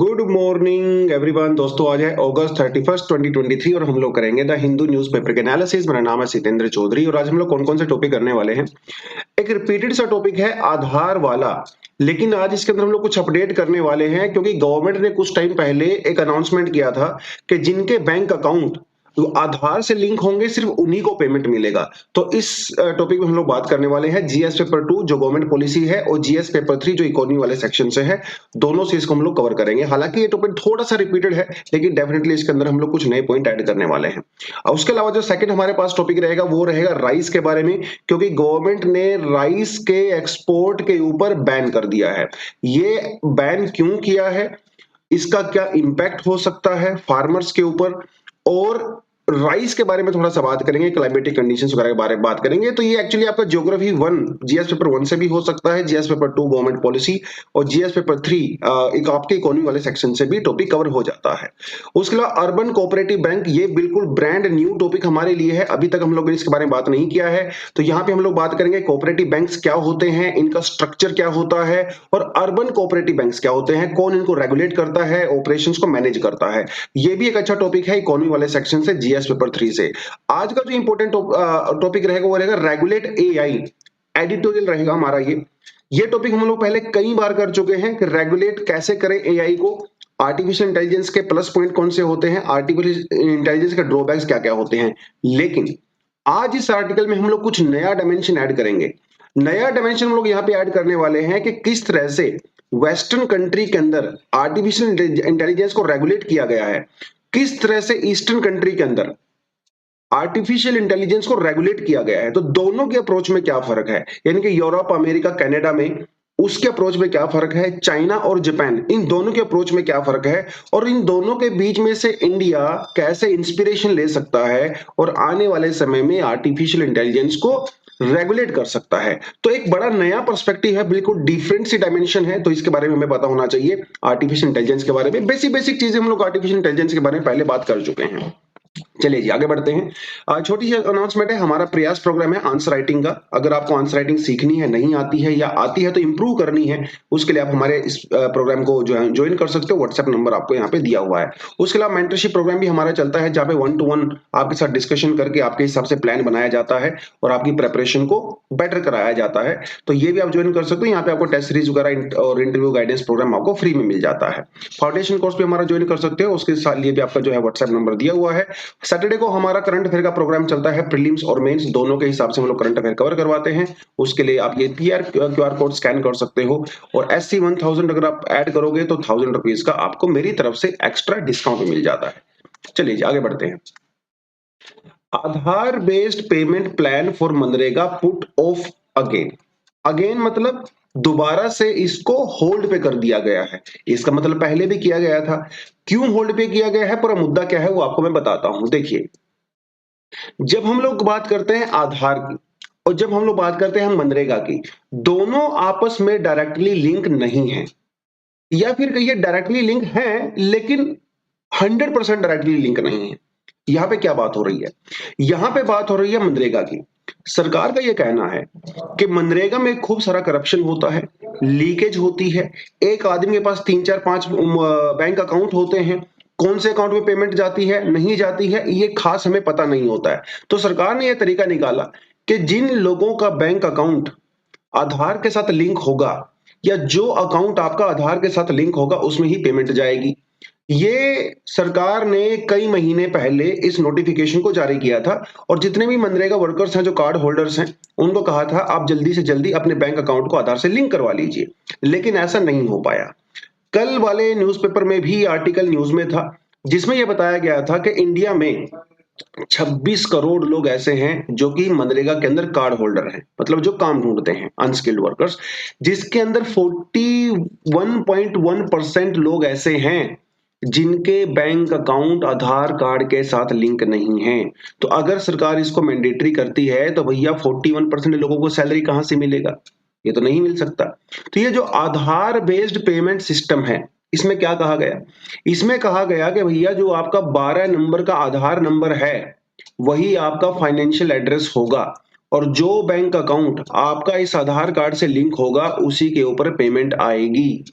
Good morning everyone. दोस्तों आज है अगस्त 31 2023 और हम लोग करेंगे द हिंदू न्यूज़पेपर के एनालिसिस। मेरा नाम है सितेंद्र चौधरी और आज हम लोग कौन कौन से टॉपिक करने वाले हैं। एक रिपीटेड सा टॉपिक है आधार वाला, लेकिन आज इसके अंदर हम लोग कुछ अपडेट करने वाले हैं क्योंकि गवर्नमेंट ने कुछ टाइम पहले एक अनाउंसमेंट किया था कि जिनके बैंक अकाउंट तो आधार से लिंक होंगे सिर्फ उन्हीं को पेमेंट मिलेगा। तो इस टॉपिक में हम लोग बात करने वाले हैं जीएस पेपर 2 जो गवर्नमेंट पॉलिसी है और जीएस पेपर 3 जो इकोनॉमी वाले सेक्शन से है। दोनों से इसको हम लोग कवर करेंगे। हालांकि ये टॉपिक थोड़ा सा रिपीटेड है लेकिन डेफिनेटली इसके अंदर हम लोग कुछ नए पॉइंट ऐड करने वाले हैं। और उसके अलावा जो सेकंड हमारे पास टॉपिक रहेगा वो रहेगा राइस के बारे में, क्योंकि गवर्नमेंट ने राइस के एक्सपोर्ट के ऊपर बैन कर दिया है। ये बैन क्यों किया है, इसका क्या इंपैक्ट हो सकता है फार्मर्स के ऊपर, और राइस के बारे में थोड़ा सा बात करेंगे, क्लाइमेटिक कंडीशंस वगैरह के बारे में बात करेंगे। तो ये एक्चुअली आपका ज्योग्राफी 1 जीएस पेपर 1 से भी हो सकता है, जीएस पेपर 2 गवर्नमेंट पॉलिसी और जीएस पेपर 3 एक आपके इकोनॉमी वाले सेक्शन से भी टॉपिक कवर हो जाता है। उसके अलावा अर्बन कोऑपरेटिव बैंक, ये बिल्कुल ब्रांड न्यू टॉपिक हमारे लिए है, अभी तक हम लोग इसके बारे में बात नहीं किया है। तो यहाँ पे हम लोग बात करेंगे कोऑपरेटिव बैंक्स क्या होते हैं, इनका स्ट्रक्चर क्या होता है और अर्बन कोऑपरेटिव बैंक्स क्या होते हैं, कौन इनको रेगुलेट करता है, ऑपरेशंस को मैनेज करता है। ये भी एक अच्छा टॉपिक है इकोनॉमी वाले सेक्शन से, जीएस पेपर 3 से। आज का जो इंपॉर्टेंट टॉपिक रहेगा वो रहेगा रेगुलेट एआई, एडिटोरियल रहेगा हमारा। ये टॉपिक हम लोग पहले कई बार कर चुके हैं कि रेगुलेट कैसे करें एआई को, आर्टिफिशियल इंटेलिजेंस के प्लस पॉइंट कौन से होते हैं, आर्टिफिशियल इंटेलिजेंस के ड्रॉबैक्स क्या क्या होते हैं। लेकिन आज इस आर्टिकल में हम लोग कुछ नया डायमेंशन ऐड करेंगे। नया डायमेंशन हम लोग यहाँ पे ऐड करने वाले हैं कि किस तरह से वेस्टर्न कंट्री के अंदर आर्टिफिशियल इंटेलिजेंस को रेगुलेट किया गया है, किस तरह से ईस्टर्न कंट्री के अंदर आर्टिफिशियल इंटेलिजेंस को रेगुलेट किया गया है। तो दोनों के अप्रोच में क्या फर्क है, यानी कि यूरोप, अमेरिका, कनाडा में उसके अप्रोच में क्या फर्क है, चाइना और जापान, इन दोनों के अप्रोच में क्या फर्क है, और इन दोनों के बीच में से इंडिया कैसे इंस्पिरेशन ले सकता है और आने वाले समय में आर्टिफिशियल इंटेलिजेंस को रेगुलेट कर सकता है। तो एक बड़ा नया पर्सपेक्टिव है, बिल्कुल डिफरेंट सी डायमेंशन है, तो इसके बारे में हमें पता होना चाहिए। आर्टिफिशियल इंटेलिजेंस के बारे में बेसिक बेसिक चीजें हम लोग आर्टिफिशियल इंटेलिजेंस के बारे में पहले बात कर चुके हैं। चलिए जी आगे बढ़ते हैं। छोटी सी अनाउंसमेंट है, हमारा प्रयास प्रोग्राम है आंसर राइटिंग का। अगर आपको आंसर राइटिंग सीखनी है, नहीं आती है या आती है तो इंप्रूव करनी है, उसके लिए आप हमारे इस प्रोग्राम को जो है ज्वाइन कर सकते हो। व्हाट्सएप नंबर आपको यहाँ पे दिया हुआ है। उसके अलावा मेंटरशिप प्रोग्राम भी हमारा चलता है जहाँ पे 1 to 1 आपके साथ डिस्कशन करके आपके हिसाब से प्लान बनाया जाता है और आपकी प्रेपरेशन को बेटर कराया जाता है। तो ये भी आप ज्वाइन कर सकते हो। यहाँ पे आपको टेस्ट सीरीज वगैरह और इंटरव्यू गाइडेंस प्रोग्राम आपको फ्री में मिल जाता है। फाउंडेशन कोर्स भी हमारा ज्वाइन कर सकते हो, उसके साथ लिए भी आपका जो है व्हाट्सएप नंबर दिया हुआ है। सैटरडे को हमारा करंट अफेयर का प्रोग्राम चलता है, प्रीलिम्स और मेंस दोनों के हिसाब से हम लोग करंट अफेयर कवर करवाते हैं। उसके लिए आप ये क्यूआर कोड स्कैन कर सकते हो और SC 1000 अगर आप ऐड करोगे तो 1000 रुपीज का आपको मेरी तरफ से एक्स्ट्रा डिस्काउंट मिल जाता है। चलिए जी आगे बढ़ते हैं। Aadhaar based payment plan for मनरेगा पुट ऑफ अगेन। अगेन मतलब दोबारा से इसको होल्ड पे कर दिया गया है। इसका मतलब पहले भी किया गया था। क्यों होल्ड पे किया गया है, पूरा मुद्दा क्या है वो आपको मैं बताता हूं। देखिए, जब हम लोग बात करते हैं आधार की और जब हम लोग बात करते हैं मनरेगा की, दोनों आपस में डायरेक्टली लिंक नहीं है, या फिर कहिए डायरेक्टली लिंक है लेकिन 100% डायरेक्टली लिंक नहीं है। यहां पे क्या बात हो रही है, यहां पे बात हो रही है मनरेगा की। सरकार का यह कहना है कि मनरेगा में खूब सारा करप्शन होता है, लीकेज होती है। एक आदमी के पास 3 4 5 बैंक अकाउंट होते हैं, कौन से अकाउंट में पेमेंट जाती है नहीं जाती है ये खास हमें पता नहीं होता है। तो सरकार ने यह तरीका निकाला कि जिन लोगों का बैंक अकाउंट आधार के साथ लिंक होगा या जो अकाउंट आपका आधार के साथ लिंक होगा उसमें ही पेमेंट जाएगी। ये सरकार ने कई महीने पहले इस नोटिफिकेशन को जारी किया था और जितने भी मनरेगा वर्कर्स हैं, जो कार्ड होल्डर्स हैं, उनको कहा था आप जल्दी से जल्दी अपने बैंक अकाउंट को आधार से लिंक करवा लीजिए, लेकिन ऐसा नहीं हो पाया। कल वाले न्यूज़पेपर में भी आर्टिकल न्यूज में था जिसमें यह बताया गया था कि इंडिया में 26 करोड़ लोग ऐसे हैं जो कि मनरेगा के अंदर कार्ड होल्डर हैं, मतलब जो काम ढूंढते हैं, अनस्किल्ड वर्कर्स, जिसके अंदर 41.1% लोग ऐसे हैं जिनके बैंक अकाउंट आधार कार्ड के साथ लिंक नहीं है। तो अगर सरकार इसको मैंडेटरी करती है तो भैया 41% लोगों को सैलरी कहां से मिलेगा, ये तो नहीं मिल सकता। तो ये जो आधार बेस्ड पेमेंट सिस्टम है, इसमें क्या कहा गया, इसमें कहा गया कि भैया जो आपका 12 नंबर का आधार नंबर है वही आपका फाइनेंशियल एड्रेस होगा और जो बैंक अकाउंट आपका इस आधार कार्ड से लिंक होगा उसी के ऊपर पेमेंट आएगी।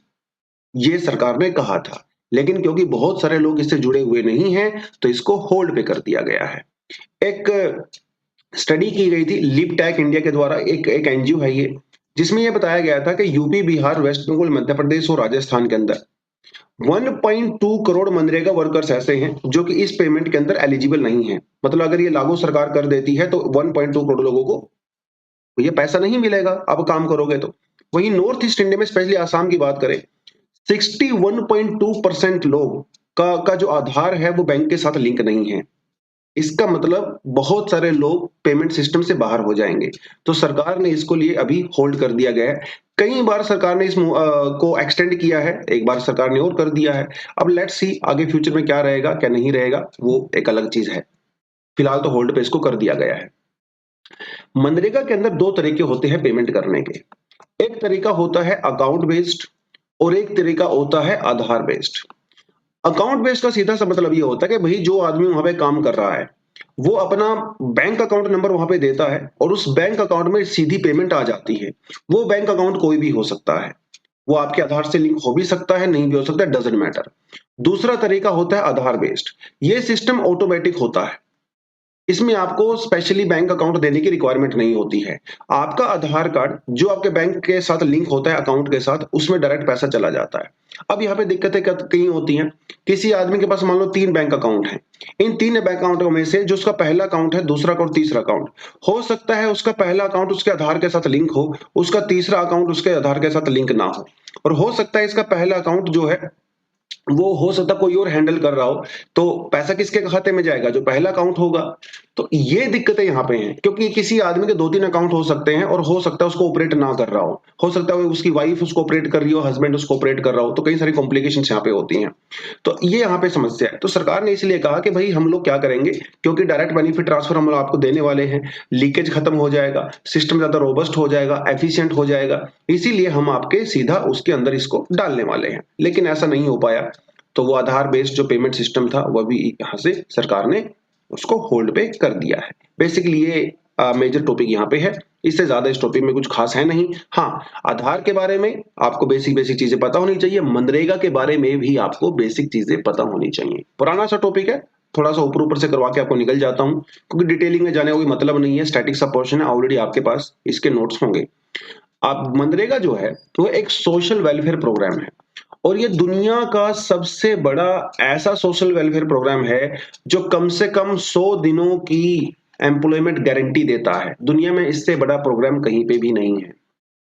ये सरकार ने कहा था। लेकिन क्योंकि बहुत सारे लोग इससे जुड़े हुए नहीं हैं, तो इसको होल्ड पे कर दिया गया है। एक स्टडी की गई थी लिप टेक इंडिया के द्वारा, एक एनजीओ है ये, जिसमें यह बताया गया था कि यूपी, बिहार, वेस्ट बंगाल, मध्य प्रदेश और राजस्थान के अंदर 1.2 करोड़ मनरेगा वर्कर्स ऐसे हैं जो कि इस पेमेंट के अंदर एलिजिबल नहीं है। मतलब अगर ये लागू सरकार कर देती है तो 1.2 करोड़ लोगों को ये पैसा नहीं मिलेगा, अब काम करोगे तो। वहीं नॉर्थ ईस्ट इंडिया में स्पेशली आसाम की बात करें, 61.2% लोग का जो आधार है वो बैंक के साथ लिंक नहीं है। इसका मतलब बहुत सारे लोग पेमेंट सिस्टम से बाहर हो जाएंगे। तो सरकार ने इसको लिए अभी होल्ड कर दिया गया है। कई बार सरकार ने को एक्सटेंड किया है, एक बार सरकार ने और कर दिया है। अब लेट्स सी आगे फ्यूचर में क्या रहेगा क्या नहीं रहेगा, वो एक अलग चीज है। फिलहाल तो होल्ड पे इसको कर दिया गया है। मनरेगा के अंदर दो तरीके होते हैं पेमेंट करने के। एक तरीका होता है अकाउंट बेस्ड और एक तरीका होता है आधार बेस्ड। अकाउंट बेस्ड का सीधा सा मतलब ये होता है कि भाई जो आदमी वहां पे काम कर रहा है वो अपना बैंक अकाउंट नंबर वहां पे देता है और उस बैंक अकाउंट में सीधी पेमेंट आ जाती है। वो बैंक अकाउंट कोई भी हो सकता है, वो आपके आधार से लिंक हो भी सकता है, नहीं भी हो सकता, डजेंट मैटर। दूसरा तरीका होता है आधार बेस्ड। ये सिस्टम ऑटोमेटिक होता है, इसमें आपको स्पेशली बैंक अकाउंट देने की रिक्वायरमेंट नहीं होती है। आपका आधार कार्ड जो आपके बैंक के साथ लिंक होता है अकाउंट के साथ, उसमें डायरेक्ट पैसा चला जाता है। अब यहाँ पे दिक्कतें कई होती हैं। किसी आदमी के पास मान लो 3 बैंक अकाउंट हैं। इन 3 बैंक अकाउंटों में से जो उसका पहला अकाउंट है, दूसरा अकाउंट, तीसरा अकाउंट, हो सकता है उसका पहला अकाउंट उसके आधार के साथ लिंक हो, उसका तीसरा अकाउंट उसके आधार के साथ लिंक ना हो। और हो सकता है इसका पहला अकाउंट जो है वो हो सकता कोई और हैंडल कर रहा हो, तो पैसा किसके खाते में जाएगा, जो पहला अकाउंट होगा। तो ये दिक्कतें यहाँ पे हैं, क्योंकि किसी आदमी के 2-3 अकाउंट हो सकते हैं और हो सकता है उसको ऑपरेट ना कर रहा हो सकता है उसकी वाइफ उसको ऑपरेट कर रही हो, हस्बैंड उसको ऑपरेट कर रहा हो, तो कई सारी कॉम्प्लिकेशन यहाँ पे होती हैं। तो ये यहाँ पे समस्या है। तो सरकार ने इसलिए कहा कि भाई हम लोग क्या करेंगे, क्योंकि डायरेक्ट बेनिफिट ट्रांसफर हम लोग आपको देने वाले हैं, लीकेज खत्म हो जाएगा, सिस्टम ज्यादा रोबस्ट हो जाएगा, एफिशिएंट हो जाएगा, इसीलिए हम आपके सीधा उसके अंदर इसको डालने वाले हैं। लेकिन ऐसा नहीं हो पाया, तो वो आधार बेस्ड जो पेमेंट सिस्टम था वह भी यहाँ से सरकार ने उसको होल्ड पे कर दिया है। बेसिकली ये मेजर टॉपिक यहाँ पे है, इससे ज्यादा इस टॉपिक में कुछ खास है नहीं। हाँ, आधार के बारे में आपको बेसिक बेसिक चीजें पता होनी चाहिए, मनरेगा के बारे में भी आपको बेसिक चीजें पता होनी चाहिए। पुराना सा टॉपिक है, थोड़ा सा ऊपर ऊपर से करवा के आपको निकल जाता हूँ, क्योंकि डिटेलिंग में जाने का कोई मतलब नहीं है। स्टैटिक सा पोर्शन है, ऑलरेडी आपके पास इसके नोट्स होंगे। आप मनरेगा जो है वो एक सोशल वेलफेयर प्रोग्राम है, और ये दुनिया का सबसे बड़ा ऐसा सोशल वेलफेयर प्रोग्राम है जो कम से कम 100 दिनों की एम्प्लॉयमेंट गारंटी देता है। दुनिया में इससे बड़ा प्रोग्राम कहीं पे भी नहीं है।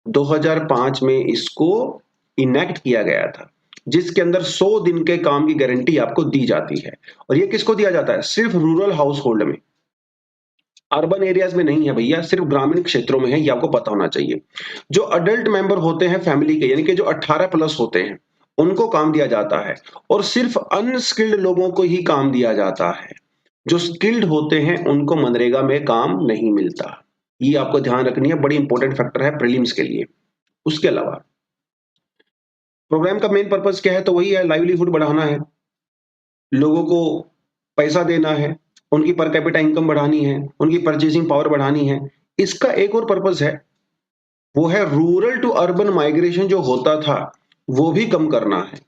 2005 में इसको इनेक्ट किया गया था, जिसके अंदर 100 दिन के काम की गारंटी आपको दी जाती है। और ये किसको दिया जाता है? सिर्फ रूरल हाउस होल्ड में, अर्बन एरियाज में नहीं है भैया, सिर्फ ग्रामीण क्षेत्रों में है। ये आपको पता होना चाहिए। जो अडल्ट मेंबर होते हैं फैमिली के, यानी कि जो 18 प्लस होते हैं, उनको काम दिया जाता है, और सिर्फ अनस्किल्ड लोगों को ही काम दिया जाता है। जो स्किल्ड होते हैं उनको मनरेगा में काम नहीं मिलता। ये आपको ध्यान रखनी है, बड़ी इंपॉर्टेंट फैक्टर है प्रीलिम्स के लिए। उसके अलावा प्रोग्राम का मेन पर्पस क्या है? तो वही है, लाइवलीहुड बढ़ाना है, लोगों को पैसा देना है, उनकी पर कैपिटा इनकम बढ़ानी है, उनकी परचेजिंग पावर बढ़ानी है। इसका एक और पर्पस है, वो है रूरल टू अर्बन माइग्रेशन जो होता था वो भी कम करना है।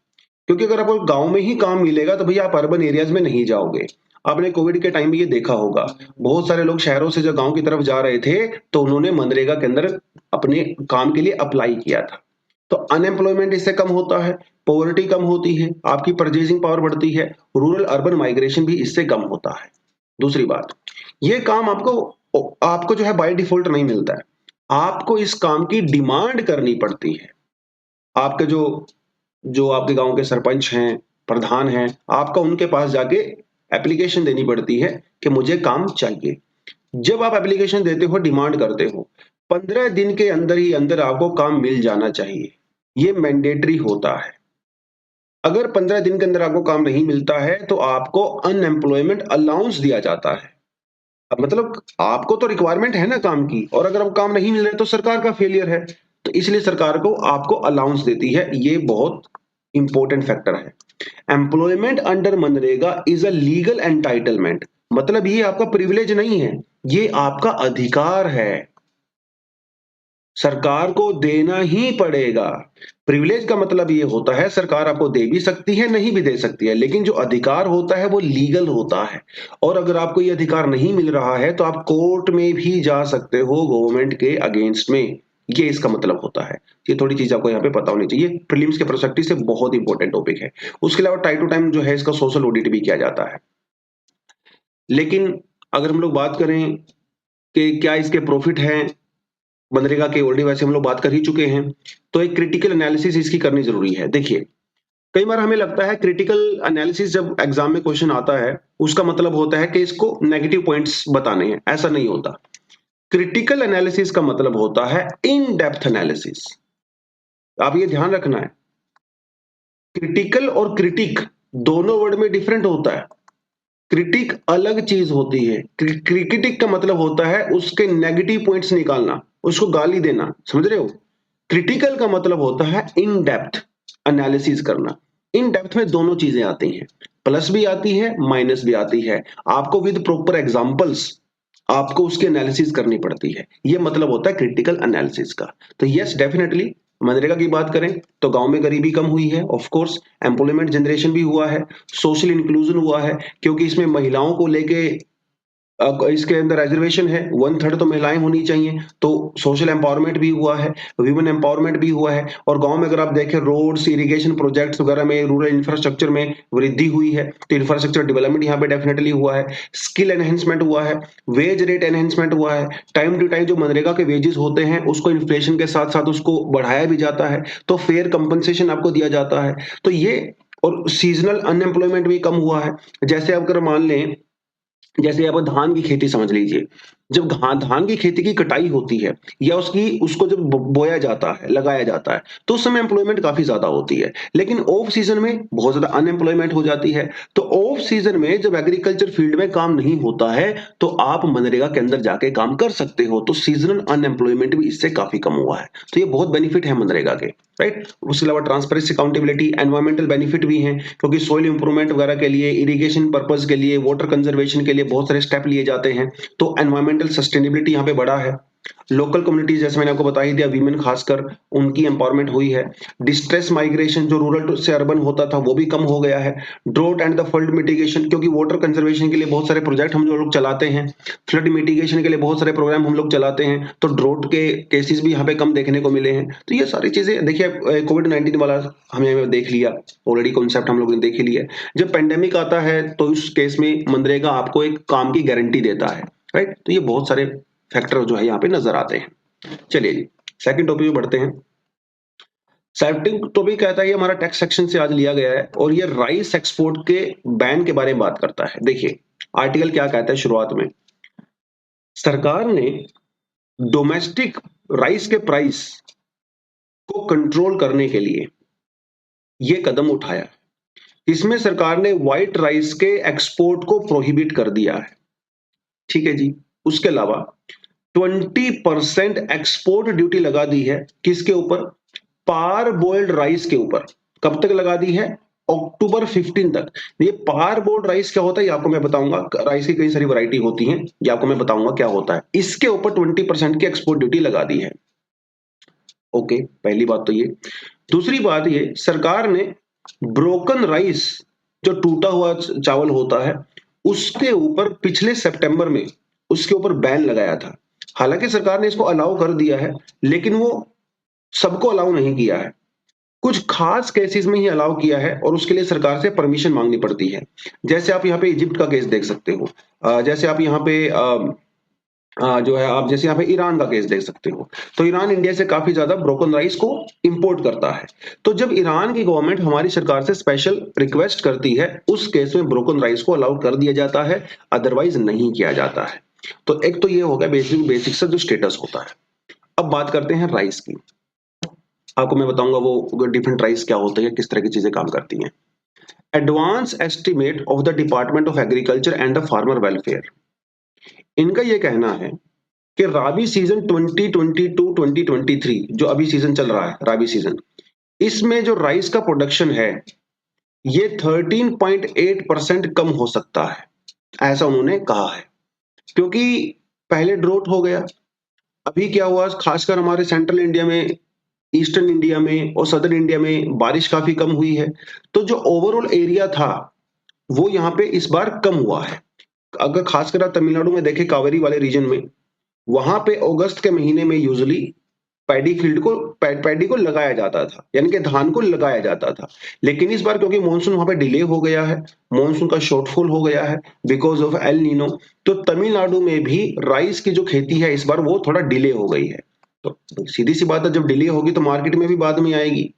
क्योंकि अगर आपको गांव में ही काम मिलेगा तो भैया आप अर्बन एरियाज में नहीं जाओगे। आपने कोविड के टाइम में ये देखा होगा, बहुत सारे लोग शहरों से जो गांव की तरफ जा रहे थे तो उन्होंने मनरेगा के अंदर अपने काम के लिए अप्लाई किया था। तो अनएम्प्लॉयमेंट इससे कम होता है, पॉवर्टी कम होती है, आपकी परचेजिंग पावर बढ़ती है, रूरल अर्बन माइग्रेशन भी इससे कम होता है। दूसरी बात, ये काम आपको आपको जो है बाय डिफॉल्ट नहीं मिलता है, आपको इस काम की डिमांड करनी पड़ती है। आपके जो जो आपके गांव के सरपंच हैं, प्रधान हैं, आपका उनके पास जाके एप्लीकेशन देनी पड़ती है कि मुझे काम चाहिए। जब आप एप्लीकेशन देते हो, डिमांड करते हो, 15 दिन के अंदर ही अंदर आपको काम मिल जाना चाहिए। ये मैंडेटरी होता है। अगर 15 दिन के अंदर आपको काम नहीं मिलता है तो आपको अनएम्प्लॉयमेंट अलाउंस दिया जाता है। अब मतलब आपको तो रिक्वायरमेंट है ना काम की, और अगर अब काम नहीं मिल रहा है तो सरकार का फेलियर है। तो इसलिए सरकार को आपको अलाउंस देती है। ये बहुत इंपॉर्टेंट फैक्टर है। Employment under MNREGA is a legal entitlement, मतलब ये आपका प्रिविलेज नहीं है, ये आपका अधिकार है, सरकार को देना ही पड़ेगा। प्रिविलेज का मतलब ये होता है सरकार आपको दे भी सकती है, नहीं भी दे सकती है, लेकिन जो अधिकार होता है वो लीगल होता है। और अगर आपको ये अधिकार नहीं मिल रहा है तो आप कोर्ट में भी जा सकते हो गवर्नमेंट के अगेंस्ट में। ये इसका मतलब होता है। ये थोड़ी चीज आपको यहाँ पे पता होनी चाहिए। प्रीलिम्स के पर्सपेक्टिव से बहुत इंपॉर्टेंट टॉपिक है। उसके अलावा टाइम टू टाइम जो है इसका सोशल ऑडिट भी किया जाता है। लेकिन अगर हम लोग बात करें कि क्या इसके प्रॉफिट हैं मनरेगा के, ऑलरेडी वैसे हम लोग बात कर ही चुके हैं, तो एक क्रिटिकल एनालिसिस इसकी करनी जरूरी है। देखिए, कई बार हमें लगता है क्रिटिकल एनालिसिस जब एग्जाम में क्वेश्चन आता है उसका मतलब होता है कि इसको नेगेटिव पॉइंट्स बताने हैं। ऐसा नहीं होता। क्रिटिकल एनालिसिस का मतलब होता है इन डेप्थ एनालिसिस। आप ये ध्यान रखना है, क्रिटिकल और क्रिटिक दोनों वर्ड में डिफरेंट होता है। क्रिटिक अलग चीज होती है। क्रिटिक का मतलब होता है उसके नेगेटिव पॉइंट्स निकालना, उसको गाली देना, समझ रहे हो। क्रिटिकल का मतलब होता है इन डेप्थ एनालिसिस करना। इन डेप्थ में दोनों चीजें आती हैं, प्लस भी आती है माइनस भी आती है। आपको विद प्रॉपर एग्जांपल्स आपको उसकी एनालिसिस करनी पड़ती है। ये मतलब होता है क्रिटिकल एनालिसिस का। तो यस, डेफिनेटली मनरेगा की बात करें तो गांव में गरीबी कम हुई है, ऑफ कोर्स एम्प्लॉयमेंट जनरेशन भी हुआ है, सोशल इंक्लूजन हुआ है, क्योंकि इसमें महिलाओं को लेके इसके अंदर रिजर्वेशन है, 1/3 तो महिलाएं होनी चाहिए, तो सोशल एम्पावरमेंट भी हुआ है, वीमेन एम्पावरमेंट भी हुआ है। और गांव में अगर आप देखें रोड्स, इरिगेशन प्रोजेक्ट्स वगैरह में, रूरल इंफ्रास्ट्रक्चर में वृद्धि हुई है, तो इंफ्रास्ट्रक्चर डेवलपमेंट यहाँ पे डेफिनेटली हुआ है। स्किल एनहेंसमेंट हुआ है, वेज रेट एनहेंसमेंट हुआ है। टाइम टू टाइम जो मनरेगा के वेजेस होते हैं उसको इन्फ्लेशन के साथ साथ उसको बढ़ाया भी जाता है, तो फेयर कंपनसेशन आपको दिया जाता है। तो ये, और सीजनल अनएम्प्लॉयमेंट भी कम हुआ है। जैसे आप अगर मान लें, जैसे आप धान की खेती समझ लीजिए, जब धान की खेती की कटाई होती है या उसको जब बोया जाता है, लगाया जाता है, तो उस समय एम्प्लॉयमेंट काफी ज्यादा होती है। लेकिन ऑफ सीजन में बहुत ज्यादा अनएम्प्लॉयमेंट हो जाती है। तो ऑफ सीजन में जब एग्रीकल्चर फील्ड में काम नहीं होता है तो आप मनरेगा के अंदर जाके काम कर सकते हो, तो सीजनल अनएम्प्लॉयमेंट भी इससे काफी कम हुआ है। तो ये बहुत बेनिफिट है मनरेगा के, राइट। उसके अलावा ट्रांसपेरेंसी, अकाउंटेबिलिटी, एनवायरमेंटल बेनिफिट भी हैं, क्योंकि सोइल इंप्रूवमेंट वगैरह के लिए, इरिगेशन पर्पज के लिए, वाटर कंजर्वेशन के लिए बहुत सारे स्टेप लिए जाते हैं। तो एनवायरमेंटल सस्टेनेबिलिटी यहाँ पे बड़ा है। लोकल कम्युनिटीज, जैसे मैंने आपको बता ही दिया, वीमेन खासकर उनकी एम्पावरमेंट हुई है। डिस्ट्रेस माइग्रेशन जो रूरल से अर्बन होता था वो भी कम हो गया है। Draught and the flood mitigation, क्योंकि वाटर कंजर्वेशन के लिए बहुत सारे प्रोजेक्ट हम लोग चलाते हैं, फ्लड मिटिगेशन के लिए बहुत सारे प्रोग्राम हम लोग चलाते हैं, तो ड्रोट के केसेस भी यहाँ पे कम देखने को मिले हैं। तो ये सारी चीजें देखिए, कोविड-19 वाला हमने देख लिया, ऑलरेडी कॉन्सेप्ट हम लोग ने देख ही लिया। जब पेंडेमिक आता है तो उस केस में मनरेगा आपको एक काम की गारंटी देता है, राइट। तो ये बहुत सारे फैक्टर जो है यहाँ पे नजर आते हैं। चलिए जी, सेकंड टॉपिक में बढ़ते हैं। सेकंड टॉपिक कहता है, ये हमारा टेक्स्ट सेक्शन से आज लिया गया है, और ये राइस एक्सपोर्ट के बैन के बारे में बात करता है। देखिए आर्टिकल क्या कहता है शुरुआत में, सरकार ने डोमेस्टिक राइस के प्राइस को कंट्रोल करने के लिए ये कदम उठाया। इसमें सरकार ने व्हाइट राइस के एक्सपोर्ट को प्रोहिबिट कर दिया है, ठीक है जी। उसके अलावा 20% एक्सपोर्ट ड्यूटी लगा दी है, किसके ऊपर? पार बोइल्ड राइस के ऊपर। कब तक लगा दी है? अक्टूबर 15 तक। ये पार बोल्ड राइस क्या होता है ये आपको मैं बताऊंगा। राइस की कई सारी वैरायटी होती हैं, ये आपको मैं बताऊंगा क्या होता है। इसके ऊपर 20% की एक्सपोर्ट ड्यूटी लगा दी है। ओके, पहली बात तो ये। दूसरी बात ये, सरकार ने ब्रोकन राइस, जो टूटा हुआ चावल होता है, उसके ऊपर पिछले सितंबर में उसके ऊपर बैन लगाया था। हालांकि सरकार ने इसको अलाउ कर दिया है, लेकिन वो सबको अलाउ नहीं किया है, कुछ खास केसेस में ही अलाउ किया है, और उसके लिए सरकार से परमिशन मांगनी पड़ती है। जैसे आप यहाँ पे इजिप्ट का केस देख सकते हो, जैसे आप यहाँ पे जो है, आप जैसे यहाँ पे ईरान का केस देख सकते हो। तो ईरान इंडिया से काफी ज्यादा ब्रोकन राइस को इंपोर्ट करता है। तो जब ईरान की गवर्नमेंट हमारी सरकार से स्पेशल रिक्वेस्ट करती है, उस केस में ब्रोकन राइस को अलाउ कर दिया जाता है, अदरवाइज नहीं किया जाता है। तो एक तो ये हो गया बेसिक सा जो स्टेटस होता है। अब बात करते हैं राइस की। आपको मैं बताऊंगा वो डिफरेंट राइस क्या होते हैं, किस तरह की चीजें काम करती हैं। Advance estimate of the department of agriculture and the farmer welfare, इनका ये कहना है कि राबी सीजन 2022-2023 जो अभी सीजन चल रहा है, राबी सीजन, इसमें जो राइस का प्रोडक्शन है ये 13.8% कम हो सकता है, ऐसा उन्होंने कहा है। क्योंकि पहले ड्रोट हो गया, अभी क्या हुआ, खासकर हमारे सेंट्रल इंडिया में ईस्टर्न इंडिया में और सदर्न इंडिया में बारिश काफी कम हुई है, तो जो ओवरऑल एरिया था वो यहाँ पे इस बार कम हुआ है। अगर खासकर आप तमिलनाडु में देखें, कावेरी वाले रीजन में, वहां पे अगस्त के महीने में यूजुअली पैडी को लगाया जाता था, यानी कि धान को लगाया जाता था। लेकिन इस बार क्योंकि मानसून वहां पे डिले हो गया है, मानसून का शॉर्टफॉल हो गया है बिकॉज ऑफ एल नीनो, तो तमिलनाडु में भी राइस की जो खेती है इस बार वो थोड़ा डिले हो गई है। तो सीधी सी बात है, जब डिले होगी तो मार्केट में भी बाद में आएगी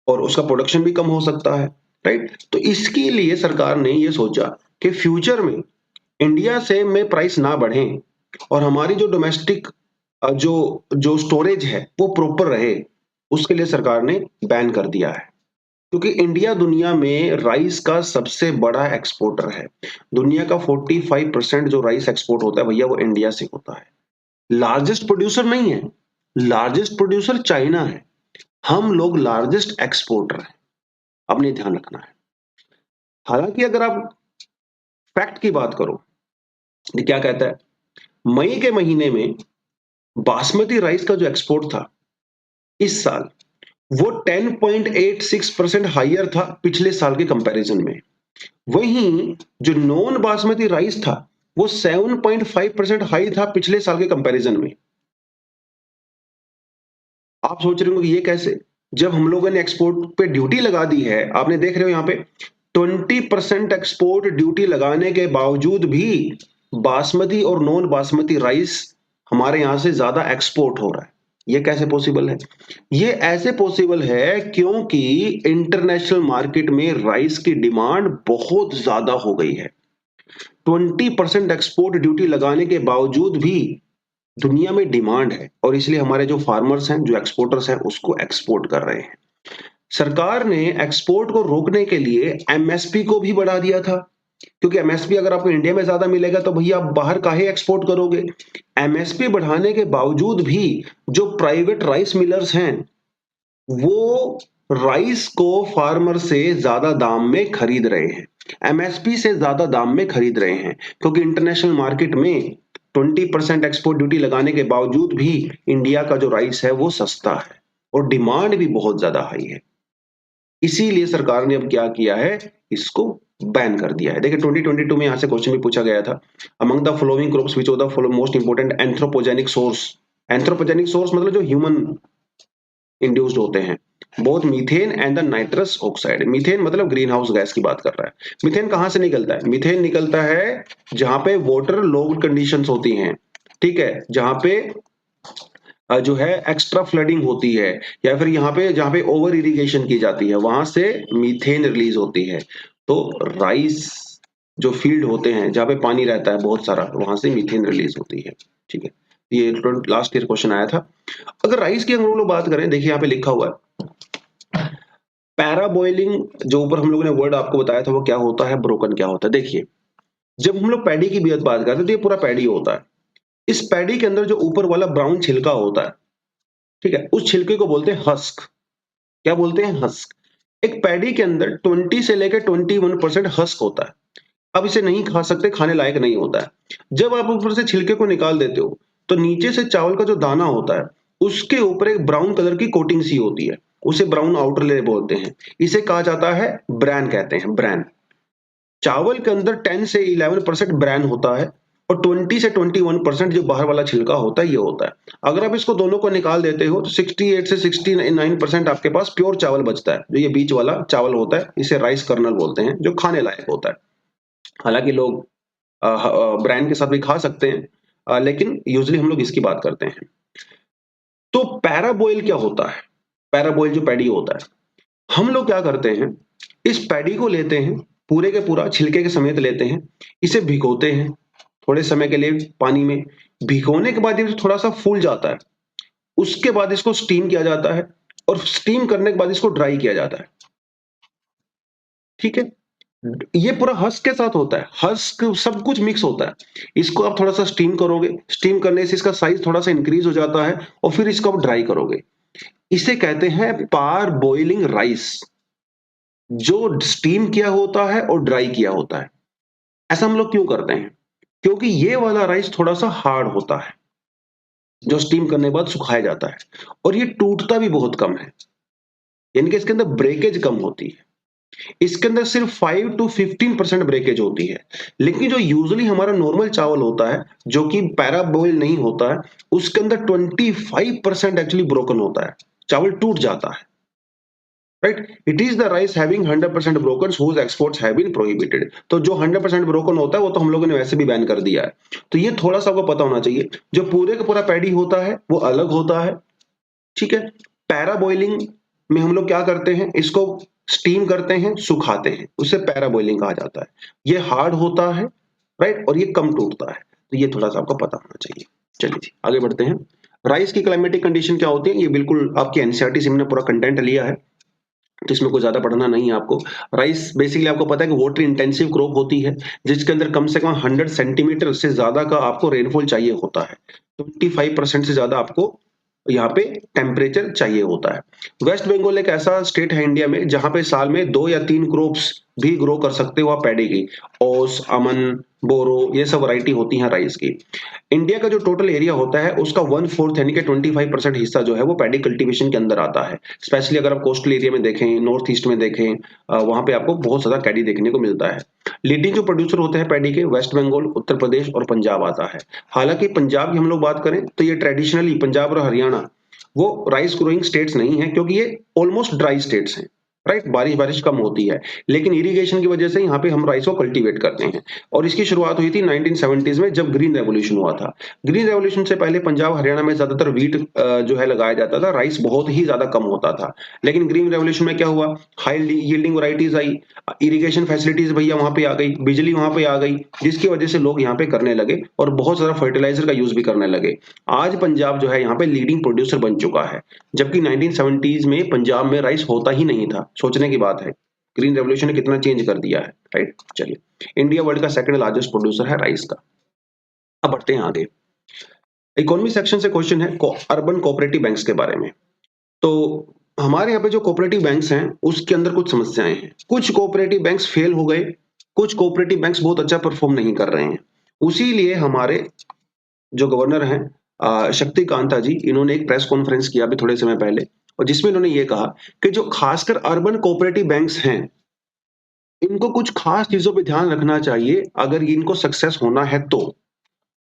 और उसका प्रोडक्शन भी कम हो सकता है, राइट। तो इसके लिए सरकार ने ये सोचा कि फ्यूचर में इंडिया से में प्राइस ना बढ़े और हमारी जो डोमेस्टिक जो जो स्टोरेज है वो प्रॉपर रहे, उसके लिए सरकार ने बैन कर दिया है। क्योंकि इंडिया दुनिया में राइस का सबसे बड़ा एक्सपोर्टर है। दुनिया का 45% जो राइस एक्सपोर्ट होता है भैया वो इंडिया से होता है। लार्जेस्ट प्रोड्यूसर नहीं है, लार्जेस्ट प्रोड्यूसर चाइना है, हम लोग लार्जेस्ट एक्सपोर्टर हैं, अपने ध्यान रखना है। हालांकि अगर आप फैक्ट की बात करो, ये क्या कहता है, मई के महीने में बासमती राइस का जो एक्सपोर्ट था इस साल वो 10.86% हाइयर था पिछले साल के कंपैरिजन में। वहीं जो नॉन बासमती राइस था वो 7.5% हाई था पिछले साल के कंपैरिजन में। आप सोच रहे हो कि ये कैसे, जब हम लोगों ने एक्सपोर्ट पे ड्यूटी लगा दी है। आपने देख रहे हो यहाँ पे 20% एक्सपोर्ट ड्यूटी लगाने के बावजूद भी बासमती और नॉन बासमती राइस हमारे यहां से ज्यादा एक्सपोर्ट हो रहा है। ये कैसे पॉसिबल है? ये ऐसे पॉसिबल है क्योंकि इंटरनेशनल मार्केट में राइस की डिमांड बहुत ज्यादा हो गई है। 20% एक्सपोर्ट ड्यूटी लगाने के बावजूद भी दुनिया में डिमांड है और इसलिए हमारे जो फार्मर्स हैं, जो एक्सपोर्टर्स हैं, उसको एक्सपोर्ट कर रहे हैं। सरकार ने एक्सपोर्ट को रोकने के लिए एमएसपी को भी बढ़ा दिया था, क्योंकि एमएसपी अगर आपको इंडिया में ज्यादा मिलेगा तो भैया आप बाहर काहे एक्सपोर्ट करोगे। एमएसपी बढ़ाने के बावजूद भी जो प्राइवेट राइस मिलर्स हैं वो राइस को फार्मर से ज्यादा दाम में खरीद रहे हैं, एमएसपी से ज्यादा दाम में खरीद रहे हैं, क्योंकि इंटरनेशनल मार्केट में 20% एक्सपोर्ट ड्यूटी लगाने के बावजूद भी इंडिया का जो राइस है वो सस्ता है और डिमांड भी बहुत ज्यादा हाई है। इसीलिए सरकार ने अब क्या किया है, इसको बैन कर दिया है। देखिए 2022 में यहां से क्वेश्चन भी पूछा गया था, among the following crops which are the most important anthropogenic source. Anthropogenic source मतलब जो ह्यूमन इंड्यूस्ड होते हैं, both methane and the nitrous oxide. Methane मतलब ग्रीन हाउस गैस की बात कर रहा है। मीथेन कहां से निकलता है? मीथेन निकलता है जहां पे वाटर लोग कंडीशंस होती हैं, ठीक है, जहां पे जो है एक्स्ट्रा फ्लडिंग होती है या फिर यहाँ पे जहां पे ओवर इरिगेशन की जाती है वहां से मीथेन रिलीज होती है। तो राइस जो फील्ड होते हैं जहां पे पानी रहता है बहुत सारा, वहां से मीथेन रिलीज होती है, ठीक है। ये लास्ट ईयर क्वेश्चन आया था। अगर राइस की हम लोग बात करें, देखिए यहाँ पे लिखा हुआ है पैराबॉइलिंग, जो ऊपर हम लोगों ने वर्ड आपको बताया था वो क्या होता है, ब्रोकन क्या होता है। देखिए जब हम लोग पैडी की बात करते हैं तो ये पूरा पैडी होता है। इस पैडी के अंदर जो ऊपर वाला ब्राउन छिलका होता है, ठीक है, उस छिलके को बोलते हैं हस्क। क्या बोलते हैं? हस्क। एक पैडी के अंदर 20 से लेकर 21% हस्क होता है। अब इसे नहीं खा सकते, खाने लायक नहीं होता है। जब आप ऊपर से छिलके को निकाल देते हो तो नीचे से चावल का जो दाना होता है उसके ऊपर एक ब्राउन कलर की कोटिंग सी होती है, उसे ब्राउन आउटर लेयर बोलते हैं। इसे कहा जाता है ब्रैन, कहते हैं ब्रैन। चावल के अंदर 10 से 11% ब्रैन होता है और 20 से 21% जो बाहर वाला छिलका होता है ये होता है। अगर आप इसको दोनों को निकाल देते हो तो 68 से 69% आपके पास प्योर चावल बचता है। जो ये बीच वाला चावल होता है इसे राइस कर्नल बोलते हैं, जो खाने लायक होता है। हालांकि लोग ब्रैन के साथ भी खा सकते हैं, लेकिन यूजली हम लोग इसकी बात करते हैं। तो पैराबॉइल क्या होता है? पैराबॉइल जो पैडी होता है, हम लोग क्या करते हैं, इस पैडी को लेते हैं, पूरे के पूरा छिलके के समेत लेते हैं, इसे भिगोते हैं थोड़े समय के लिए पानी में। भिगोने के बाद ये थोड़ा सा फूल जाता है, उसके बाद इसको स्टीम किया जाता है और स्टीम करने के बाद इसको ड्राई किया जाता है, ठीक है। ये पूरा हस्क के साथ होता है, हस्क सब कुछ मिक्स होता है। इसको आप थोड़ा सा स्टीम करोगे, स्टीम करने से इसका साइज थोड़ा सा इंक्रीज हो जाता है और फिर इसको आप ड्राई करोगे। इसे कहते हैं पार बॉइलिंग राइस, जो स्टीम किया होता है और ड्राई किया होता है। ऐसा हम लोग क्यों करते हैं? क्योंकि ये वाला राइस थोड़ा सा हार्ड होता है, जो स्टीम करने के बाद सुखाया जाता है, और ये टूटता भी बहुत कम है, यानी कि इसके अंदर ब्रेकेज कम होती है। इसके अंदर सिर्फ 5 to 15% ब्रेकेज होती है। लेकिन जो यूजुअली हमारा नॉर्मल चावल होता है, जो कि पैरा बॉयल नहीं होता है, उसके अंदर 25% एक्चुअली ब्रोकन होता है, चावल टूट जाता है। Right, it is the rice having 100% broken whose exports have been prohibited. तो जो 100% ब्रोकन होता है वो तो हम लोगों ने वैसे भी बैन कर दिया है। तो ये थोड़ा सा आपको पता होना चाहिए। जो पूरे का पूरा पैडी होता है वो अलग होता है, ठीक है। पैरा बॉइलिंग में हम लोग क्या करते हैं, इसको स्टीम करते हैं, सुखाते हैं, उसे पैरा बॉइलिंग कहा जाता है। ये हार्ड होता है, राइट, और ये कम टूटता है। तो ये थोड़ा सा आपको पता होना चाहिए। चलिए जी आगे बढ़ते हैं। राइस की क्लाइमेटिक कंडीशन क्या होती है, ये बिल्कुल आपके एनसीईआरटी से हमने पूरा कंटेंट लिया है, तो इसमें कुछ ज्यादा पढ़ना नहीं है आपको। राइस बेसिकली आपको पता है कि वाटर इंटेंसिव क्रॉप होती है, जिसके अंदर कम से कम 100 सेंटीमीटर से ज्यादा का आपको रेनफॉल चाहिए होता है। 25% से ज्यादा आपको यहाँ पे टेम्परेचर चाहिए होता है। वेस्ट बंगाल एक ऐसा स्टेट है इंडिया में जहां पे साल में 2 या 3 क्रॉप्स भी ग्रो कर सकते हो आप पैडी की। ओस, अमन, बोरो, ये सब वैरायटी होती है राइस की। इंडिया का जो टोटल एरिया होता है उसका 1/4 यानी कि 25% हिस्सा जो है वो पैडी कल्टीवेशन के अंदर आता है। स्पेशली अगर आप कोस्टल एरिया में देखें, नॉर्थ ईस्ट में देखें, वहां पे आपको बहुत ज्यादा पैडी देखने को मिलता है। लीडिंग जो प्रोड्यूसर होते हैं पैडी के, वेस्ट बंगाल, उत्तर प्रदेश और पंजाब आता है। हालांकि पंजाब की हम लोग बात करें तो ये ट्रेडिशनली पंजाब और हरियाणा वो राइस ग्रोइंग स्टेट्स नहीं है, क्योंकि ये ऑलमोस्ट ड्राई स्टेट्स हैं। राइट, बारिश बारिश कम होती है, लेकिन इरिगेशन की वजह से यहाँ पे हम राइस को कल्टीवेट करते हैं। और इसकी शुरुआत हुई थी 1970s में, जब ग्रीन रेवोल्यूशन हुआ था। ग्रीन रेवोल्यूशन से पहले पंजाब हरियाणा में ज्यादातर वीट जो है लगाया जाता था, राइस बहुत ही ज्यादा कम होता था। लेकिन ग्रीन रेवोल्यूशन में क्या हुआ, हाई यील्डिंग वैरायटीज आई, इरिगेशन फैसिलिटीज भैया वहां पे आ गई, बिजली वहां पे आ गई, जिसकी वजह से लोग यहाँ पे करने लगे और बहुत सारा फर्टिलाइजर का यूज भी करने लगे। आज पंजाब जो है यहाँ पे लीडिंग प्रोड्यूसर बन चुका है, जबकि 1970s में पंजाब में राइस होता ही नहीं था। सोचने की बात है, ग्रीन रेवोल्यूशन ने कितना चेंज कर दिया है। राइट, चलिए, इंडिया वर्ल्ड का सेकंड लार्जेस्ट प्रोड्यूसर है राइस का। अब बढ़ते हैं आगे। इकोनॉमी सेक्शन से क्वेश्चन है अर्बन कोऑपरेटिव बैंक्स के बारे में। तो हमारे यहाँ पे जो कोऑपरेटिव बैंक्स हैं उसके अंदर कुछ समस्याएं हैं। कुछ कोऑपरेटिव बैंक्स फेल हो गए, कुछ कोऑपरेटिव बैंक्स बहुत अच्छा परफॉर्म नहीं कर रहे हैं। उसी लिए हमारे जो गवर्नर हैं शक्तिकांता जी, इन्होंने एक प्रेस कॉन्फ्रेंस किया अभी थोड़े समय पहले, और जिसमें इन्होंने ये कहा कि जो खासकर अर्बन कोऑपरेटिव बैंक्स हैं, इनको कुछ खास चीजों पे ध्यान रखना चाहिए अगर इनको सक्सेस होना है तो।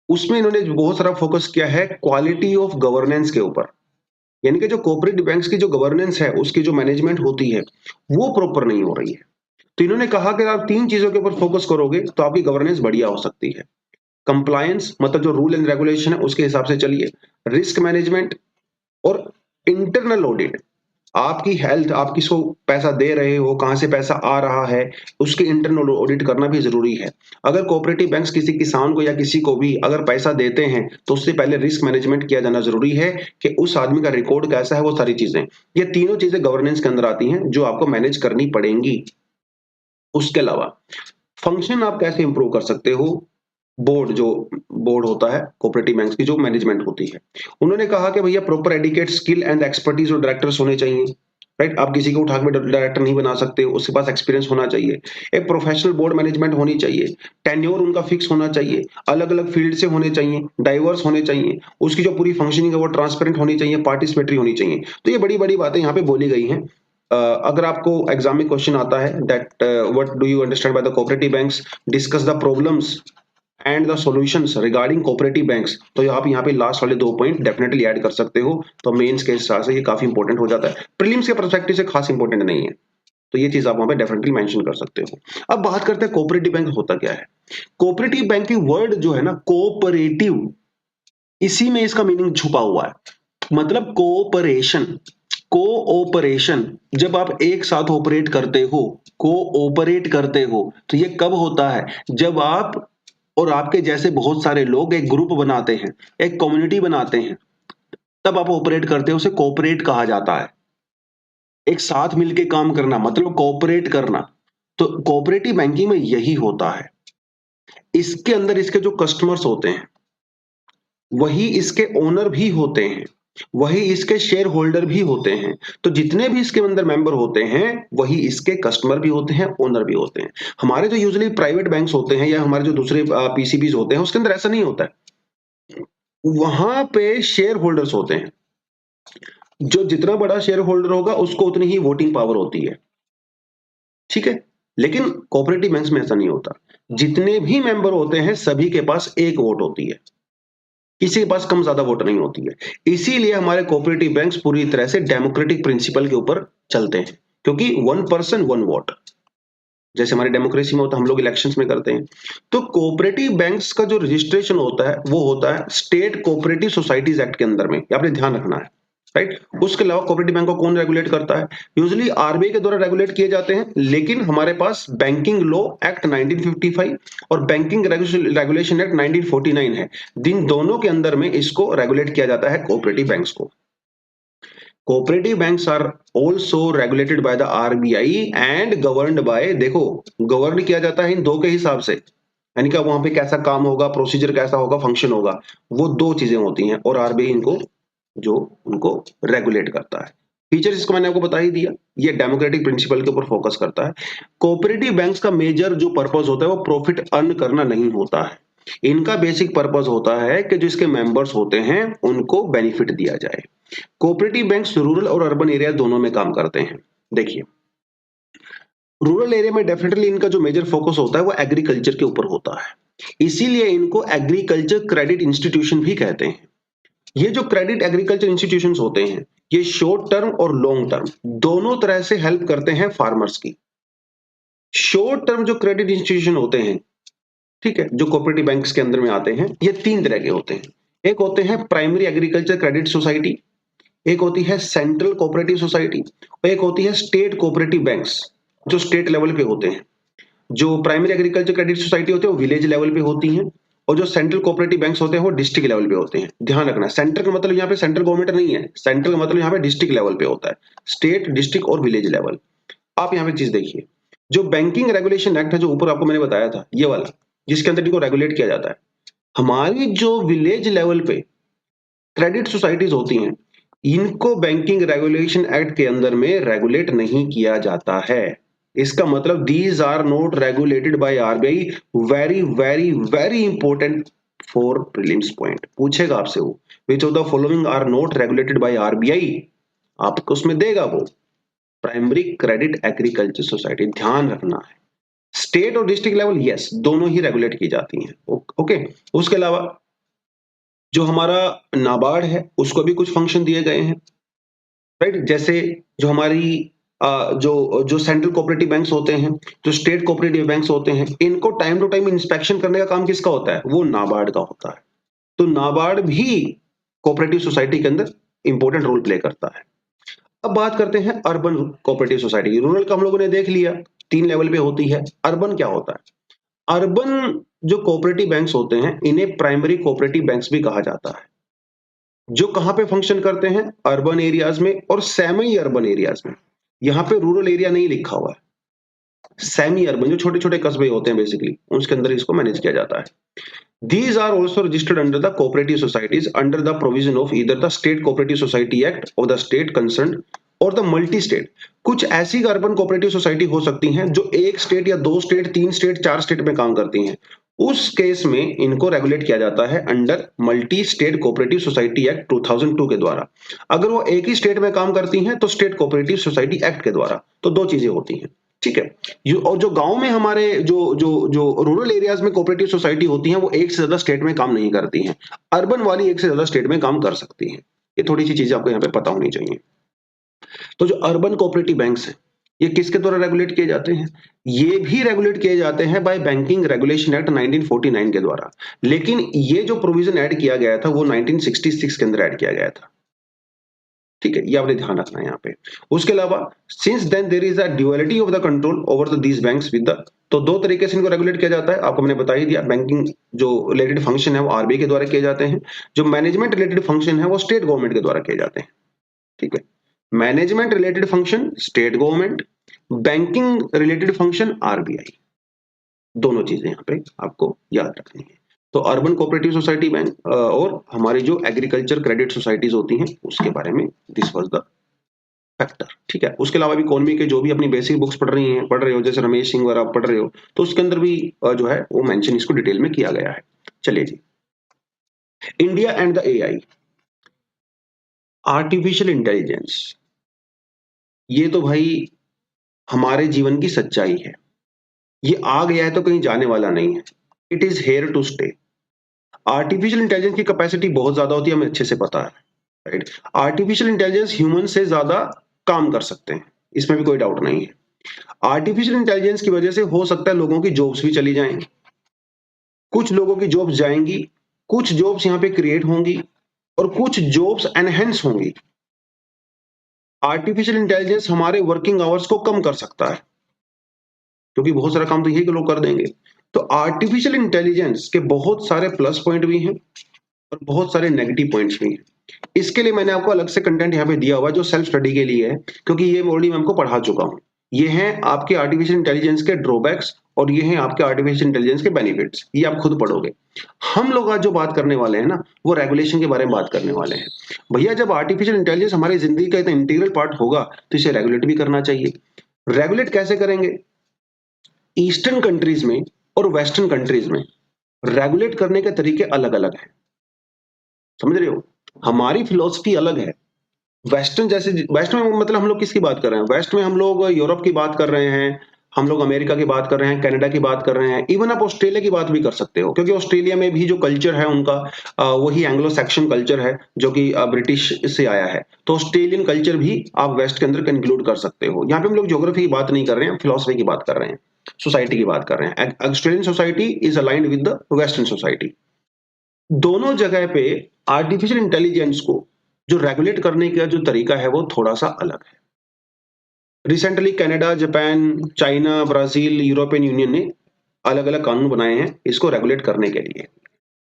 उसमें इन्होंने बहुत सारा फोकस किया है क्वालिटी ऑफ गवर्नेंस के ऊपर, यानी कि जो कोऑपरेटिव बैंक्स की जो गवर्नेंस है, उसकी जो मैनेजमेंट होती है वो प्रॉपर नहीं हो रही है। तो इन्होंने कहा कि आप 3 चीजों के ऊपर फोकस करोगे तो आपकी गवर्नेंस बढ़िया हो सकती है। कंप्लायंस, मतलब जो रूल एंड रेगुलेशन है उसके हिसाब से चलिए, रिस्क मैनेजमेंट और इंटरनल ऑडिट। आपकी हेल्थ, आप किसको पैसा दे रहे हो, कहां से पैसा आ रहा है, उसके इंटरनल ऑडिट करना भी जरूरी है। अगर कोऑपरेटिव बैंक्स किसी किसान को या किसी को भी अगर पैसा देते हैं तो उससे पहले रिस्क मैनेजमेंट किया जाना जरूरी है कि उस आदमी का रिकॉर्ड कैसा है, वो सारी चीजें, ये तीनों चीजें गवर्नेंस के अंदर आती हैं जो आपको मैनेज करनी पड़ेंगी। उसके अलावा फंक्शन आप कैसे इंप्रूव कर सकते हो, जो बोर्ड होता है कोऑपरेटिव बैंक्स की जो मैनेजमेंट होती है, उन्होंने कहा कि भैया proper adequate skill and expertise और डायरेक्टर्स होने चाहिए। राइट, आप किसी को उठा के डायरेक्टर नहीं बना सकते, उसके पास एक्सपीरियंस होना चाहिए। एक प्रोफेशनल बोर्ड मैनेजमेंट होनी चाहिए, टेन्योर उनका फिक्स होना चाहिए, अलग अलग फील्ड से होने चाहिए, डाइवर्स होने चाहिए, उसकी जो पूरी फंक्शनिंग है वो ट्रांसपेरेंट होनी चाहिए, पार्टिसिपेटरी होनी चाहिए। तो ये बड़ी बड़ी बातें यहाँ पे बोली गई हैं। अगर आपको एग्जाम में क्वेश्चन आता है that what do you understand by the cooperative banks, discuss the problems and the solutions regarding cooperative banks, तो आप यहाँ पे लास्ट वाले 2 पॉइंट डेफिनेटली ऐड कर सकते हो। तो मेंस के हिसाब से ये काफी इंपॉर्टेंट हो जाता है, प्रीलिम्स के पर्सपेक्टिव से खास इंपॉर्टेंट नहीं है, तो ये चीज आप वहां पे डेफिनेटली मेंशन कर सकते हो। अब बात करते हैं कोऑपरेटिव बैंक होता क्या है। कोऑपरेटिव बैंक की वर्ड जो है ना कोऑपरेटिव, इसी में इसका मीनिंग छुपा हुआ है, मतलब कोऑपरेशन। कोऑपरेशन, जब आप एक साथ ऑपरेट करते हो, कोऑपरेट करते हो, तो ये कब होता है, जब आप और आपके जैसे बहुत सारे लोग एक ग्रुप बनाते हैं, एक कम्युनिटी बनाते हैं, तब आप ऑपरेट करते हो, उसे कोऑपरेट कहा जाता है। एक साथ मिलके काम करना मतलब कोऑपरेट करना। तो कोऑपरेटिव बैंकिंग में यही होता है। इसके अंदर इसके जो कस्टमर्स होते हैं वही इसके ओनर भी होते हैं, वही इसके शेयर होल्डर भी होते हैं। तो जितने भी इसके अंदर मेंबर होते हैं वही इसके कस्टमर भी होते हैं, ओनर भी होते हैं। हमारे जो यूजुअली प्राइवेट बैंक्स होते हैं या हमारे जो दूसरे पीसीबीज होते हैं उसके अंदर ऐसा नहीं होता है। वहां पे शेयर होल्डर्स होते हैं, जो जितना बड़ा शेयर होल्डर होगा उसको उतनी ही वोटिंग पावर होती है, ठीक है। लेकिन कोऑपरेटिव बैंक्स में ऐसा नहीं होता, जितने भी मेंबर होते हैं सभी के पास एक वोट होती है, किसी के पास कम ज्यादा वोट नहीं होती है। इसीलिए हमारे कोऑपरेटिव बैंक्स पूरी तरह से डेमोक्रेटिक प्रिंसिपल के ऊपर चलते हैं, क्योंकि वन पर्सन वन वोट, जैसे हमारी डेमोक्रेसी में होता है, हम लोग इलेक्शंस में करते हैं। तो कोऑपरेटिव बैंक्स का जो रजिस्ट्रेशन होता है वो होता है स्टेट कोऑपरेटिव सोसाइटीज एक्ट के अंदर में, ये आपने ध्यान रखना है, राइट। उसके अलावा कोऑपरेटिव बैंक को कौन रेगुलेट करता है? यूजुअली आरबीआई के द्वारा रेगुलेट किए जाते हैं, लेकिन हमारे पास बैंकिंग लॉ एक्ट 1955 और बैंकिंग रेगुलेशन एक्ट 1949 है, दिन दोनों के अंदर में इसको रेगुलेट किया जाता है कोऑपरेटिव बैंक्स को। Cooperative banks are also regulated by the RBI and governed by, देखो गवर्न किया जाता है इन दो के हिसाब से, यानी कि वहां पे कैसा काम होगा, प्रोसीजर कैसा होगा, फंक्शन होगा, वो दो चीजें होती हैं और आरबीआई इनको जो उनको रेगुलेट करता है। फीचर्स इसको मैंने आपको बता ही दिया, ये डेमोक्रेटिक प्रिंसिपल के ऊपर फोकस करता है। कोऑपरेटिव बैंक्स का मेजर जो पर्पस होता है वो प्रॉफिट अर्न करना नहीं होता है, इनका बेसिक पर्पस होता है कि जो इसके मेंबर्स होते हैं उनको बेनिफिट दिया जाए। कोऑपरेटिव बैंक्स रूरल और अर्बन एरिया दोनों में काम करते हैं। देखिए, रूरल एरिया में डेफिनेटली इनका जो मेजर फोकस होता है वो एग्रीकल्चर के ऊपर होता है, इसीलिए इनको एग्रीकल्चर क्रेडिट इंस्टीट्यूशन भी कहते हैं। ये जो क्रेडिट एग्रीकल्चर इंस्टीट्यूशंस होते हैं, ये शॉर्ट टर्म और लॉन्ग टर्म दोनों तरह से हेल्प करते हैं फार्मर्स की। शॉर्ट टर्म जो क्रेडिट इंस्टीट्यूशन होते हैं, ठीक है, जो कोऑपरेटिव बैंक्स के अंदर में आते हैं, ये तीन तरह के होते हैं। एक होते हैं प्राइमरी एग्रीकल्चर क्रेडिट सोसाइटी, एक होती है सेंट्रल कोऑपरेटिव सोसाइटी, और एक होती है स्टेट कोऑपरेटिव बैंक्स, जो स्टेट लेवल पे होते हैं। जो प्राइमरी एग्रीकल्चर क्रेडिट सोसाइटी होती है वो विलेज लेवल पे होती हैं, और जो सेंट्रल कोऑपरेटिव बैंक्स होते हैं वो डिस्ट्रिक्ट लेवल पे होते हैं। ध्यान रखना, सेंटर का मतलब यहाँ पे सेंट्रल गवर्नमेंट नहीं है, सेंट्रल का मतलब यहाँ पे डिस्ट्रिक्ट लेवल पे होता है, स्टेट, डिस्ट्रिक्ट और विलेज लेवल। आप यहाँ पे चीज देखिए, जो बैंकिंग रेगुलेशन एक्ट है जो ऊपर आपको मैंने बताया था, ये वाला, जिसके अंदर इनको रेगुलेट किया जाता है, हमारी जो विलेज लेवल पे क्रेडिट सोसाइटीज होती हैं, इनको बैंकिंग रेगुलेशन एक्ट के अंदर में रेगुलेट नहीं किया जाता है। इसका मतलब these are not regulated by RBI. Very very very important for prelims point पूछेगा आपसे वो, which of the following are not regulated by RBI, आपको उसमें देगा वो प्राइमरी क्रेडिट एग्रीकल्चर सोसाइटी, ध्यान रखना है। स्टेट और डिस्ट्रिक्ट लेवल यस, दोनों ही रेगुलेट की जाती हैं, ओके। उसके अलावा जो हमारा नाबार्ड है उसको भी कुछ फंक्शन दिए गए हैं, राइट। जैसे जो हमारी जो जो सेंट्रल कोऑपरेटिव बैंक्स होते हैं, जो स्टेट कोऑपरेटिव बैंक्स होते हैं, इनको टाइम टू टाइम इंस्पेक्शन करने का काम किसका होता है? वो नाबार्ड का होता है। तो नाबार्ड भी कोऑपरेटिव सोसाइटी के अंदर इंपॉर्टेंट रोल प्ले करता है। अब बात करते हैं अर्बन कोऑपरेटिव सोसाइटी की। रूरल का हम लोगों ने देख लिया, तीन लेवल पे होती है। अर्बन क्या होता है? अर्बन जो कोऑपरेटिव बैंक्स होते हैं इन्हें प्राइमरी कोऑपरेटिव बैंक्स भी कहा जाता है, जो कहां पे फंक्शन करते हैं? अर्बन एरियाज में और सेमी अर्बन एरियाज में। यहां पे रूरल एरिया नहीं लिखा हुआ है, सेमी अर्बन जो छोटे छोटे कस्बे होते हैं बेसिकली, उसके अंदर इसको मैनेज किया जाता है। These are also registered under the cooperative societies under the provision of either the State Cooperative Society Act of the state concerned और द मल्टी स्टेट। कुछ ऐसी अर्बन कोऑपरेटिव सोसाइटी हो सकती हैं जो एक स्टेट या दो स्टेट, तीन स्टेट, चार स्टेट में काम करती हैं, उस केस में इनको रेगुलेट किया जाता है under multi state cooperative society act 2002 के द्वारा। अगर वो एक ही स्टेट में काम करती हैं तो स्टेट कोऑपरेटिव सोसाइटी एक्ट के द्वारा। तो दो चीजें होती हैं, ठीक है। और जो गांव में हमारे जो जो जो रूरल एरियाज में कोऑपरेटिव सोसाइटी होती हैं वो एक से ज्यादा स्टेट में काम नहीं करती हैं, अर्बन वाली एक से ज्यादा स्टेट में काम कर सकती हैं। ये थोड़ी सी चीजें आपको यहाँ पे पता होनी चाहिए। तो जो अर्बन कोऑपरेटिव बैंक्स हैं ये किसके द्वारा रेगुलेट किए जाते हैं? ये भी रेगुलेट किए जाते हैं बाय बैंकिंग रेगुलेशन एक्ट 1949 के द्वारा, लेकिन ये जो प्रोविजन ऐड किया गया था वो 1966 के अंदर ऐड किया गया था, ठीक है। ये आपने ध्यान रखना है यहाँ पे। उसके अलावा since then there is a duality of the control over these banks with the, तो दो तरीके से इनको रेगुलेट किया जाता है, आपको मैंने बता ही दिया। बैंकिंग जो रिलेटेड फंक्शन है वो आरबीआई के द्वारा किए जाते हैं, जो मैनेजमेंट रिलेटेड फंक्शन है वो स्टेट गवर्नमेंट के द्वारा किए जाते हैं, ठीक है। Management related function state government, banking related function RBI, दोनों चीजें यहाँ पे आपको याद रखनी है। तो अर्बन कोऑपरेटिव सोसाइटी बैंक और हमारी जो एग्रीकल्चर क्रेडिट सोसाइटीज होती हैं उसके बारे में दिस वाज द फैक्टर, ठीक है। उसके अलावा भी इकोनॉमी के जो भी अपनी बेसिक बुक्स पढ़ रहे हो, जैसे रमेश सिंह वगैरह पढ़ रहे हो, तो उसके अंदर भी जो है वो मेंशन इसको डिटेल में किया गया है। चलिए जी, India and the AI, artificial intelligence, ये तो भाई हमारे जीवन की सच्चाई है। ये आ गया है तो कहीं जाने वाला नहीं है। It is here to stay. Artificial intelligence की कैपेसिटी बहुत ज्यादा होती है, हमें अच्छे से पता है, राइट। आर्टिफिशियल इंटेलिजेंस ह्यूमन से ज्यादा काम कर सकते हैं, इसमें भी कोई डाउट नहीं है। आर्टिफिशियल इंटेलिजेंस की वजह से हो सकता है लोगों की जॉब्स भी चली जाएं, कुछ लोगों की जॉब्स जाएंगी, कुछ जॉब्स यहाँ पे क्रिएट होंगी और कुछ जॉब्स एनहेंस होंगी। आर्टिफिशियल इंटेलिजेंस हमारे वर्किंग आवर्स को कम कर सकता है, क्योंकि बहुत सारा काम तो यही लोग कर देंगे। तो आर्टिफिशियल इंटेलिजेंस के बहुत सारे प्लस पॉइंट भी हैं और बहुत सारे नेगेटिव पॉइंट्स भी हैं। इसके लिए मैंने आपको अलग से कंटेंट यहाँ पे दिया हुआ है जो सेल्फ स्टडी के लिए है, क्योंकि ये ऑलरेडी मैं आपको पढ़ा चुका हूँ। ये हैं आपके आर्टिफिशियल इंटेलिजेंस के ड्रॉबैक्स और ये हैं आपके आर्टिफिशियल इंटेलिजेंस के बेनिफिट्स, ये आप खुद पढ़ोगे। हम लोग आज जो बात करने वाले हैं ना, वो रेगुलेशन के बारे में बात करने वाले हैं। भैया जब आर्टिफिशियल इंटेलिजेंस हमारी जिंदगी का इतना इंटीग्रल पार्ट होगा तो इसे रेगुलेट भी करना चाहिए। रेगुलेट कैसे करेंगे? ईस्टर्न कंट्रीज में और वेस्टर्न कंट्रीज में रेगुलेट करने के तरीके अलग अलग हैं, समझ रहे हो? हमारी फिलॉसफी अलग है। वेस्टर्न जैसे, वेस्ट में मतलब हम लोग किसकी बात कर रहे हैं? वेस्ट में हम लोग यूरोप की बात कर रहे हैं, हम लोग अमेरिका की बात कर रहे हैं, कनाडा की बात कर रहे हैं, इवन आप ऑस्ट्रेलिया की बात भी कर सकते हो, क्योंकि ऑस्ट्रेलिया में भी जो कल्चर है उनका वही एंग्लो सैक्सन कल्चर है जो कि ब्रिटिश से आया है। तो ऑस्ट्रेलियन कल्चर भी आप वेस्ट के अंदर इंक्लूड कर सकते हो। यहाँ पे हम लोग ज्योग्राफी की बात नहीं कर रहे हैं, फिलोसफी की बात कर रहे हैं, सोसाइटी की बात कर रहे हैं। Australian society is aligned with the western society. दोनों जगह पे आर्टिफिशियल इंटेलिजेंस को जो रेगुलेट करने का जो तरीका है वो थोड़ा सा अलग है। Recently Canada, Japan, China, Brazil, European union ने अलग अलग कानून बनाए हैं इसको रेगुलेट करने के लिए,